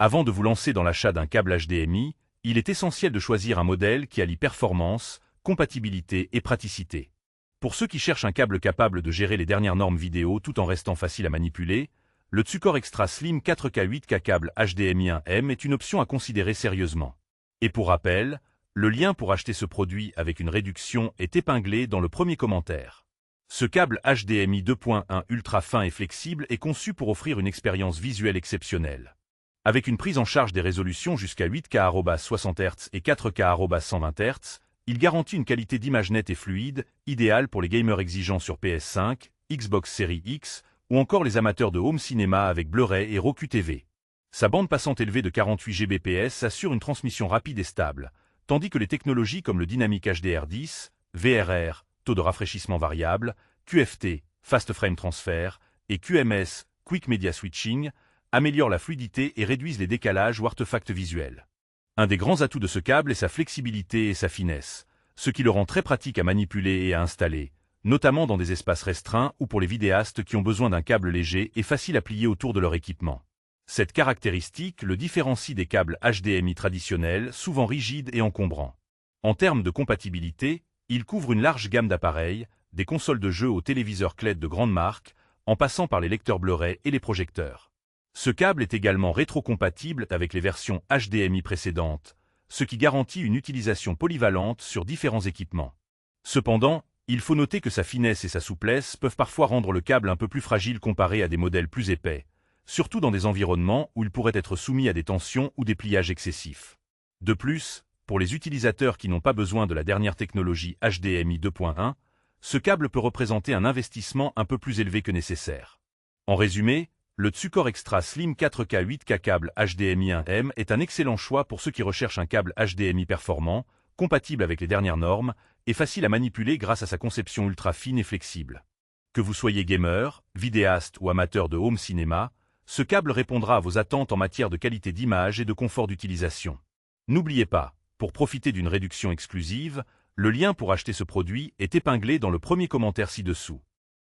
Avant de vous lancer dans l'achat d'un câble HDMI, il est essentiel de choisir un modèle qui allie performance, compatibilité et praticité. Pour ceux qui cherchent un câble capable de gérer les dernières normes vidéo tout en restant facile à manipuler, le Tsucor Extra Slim 4K 8K câble HDMI 1M est une option à considérer sérieusement. Et pour rappel, le lien pour acheter ce produit avec une réduction est épinglé dans le premier commentaire. Ce câble HDMI 2.1 ultra fin et flexible est conçu pour offrir une expérience visuelle exceptionnelle. Avec une prise en charge des résolutions jusqu'à 8K 60 Hz et 4K 120 Hz, il garantit une qualité d'image nette et fluide, idéale pour les gamers exigeants sur PS5, Xbox Series X ou encore les amateurs de home cinéma avec Blu-ray et Roku TV. Sa bande passante élevée de 48 Gbps assure une transmission rapide et stable, tandis que les technologies comme le Dynamic HDR10, VRR, taux de rafraîchissement variable, QFT, Fast Frame Transfer, et QMS, Quick Media Switching, améliorent la fluidité et réduisent les décalages ou artefacts visuels. Un des grands atouts de ce câble est sa flexibilité et sa finesse, ce qui le rend très pratique à manipuler et à installer, notamment dans des espaces restreints ou pour les vidéastes qui ont besoin d'un câble léger et facile à plier autour de leur équipement. Cette caractéristique le différencie des câbles HDMI traditionnels, souvent rigides et encombrants. En termes de compatibilité, il couvre une large gamme d'appareils, des consoles de jeux aux téléviseurs LED de grandes marques, en passant par les lecteurs Blu-ray et les projecteurs. Ce câble est également rétrocompatible avec les versions HDMI précédentes, ce qui garantit une utilisation polyvalente sur différents équipements. Cependant, il faut noter que sa finesse et sa souplesse peuvent parfois rendre le câble un peu plus fragile comparé à des modèles plus épais, surtout dans des environnements où il pourrait être soumis à des tensions ou des pliages excessifs. De plus, pour les utilisateurs qui n'ont pas besoin de la dernière technologie HDMI 2.1, ce câble peut représenter un investissement un peu plus élevé que nécessaire. En résumé, le Tsucor Extra Slim 4K 8K câble HDMI 1M est un excellent choix pour ceux qui recherchent un câble HDMI performant, compatible avec les dernières normes, et facile à manipuler grâce à sa conception ultra fine et flexible. Que vous soyez gamer, vidéaste ou amateur de home cinéma, ce câble répondra à vos attentes en matière de qualité d'image et de confort d'utilisation. N'oubliez pas, pour profiter d'une réduction exclusive, le lien pour acheter ce produit est épinglé dans le premier commentaire ci-dessous.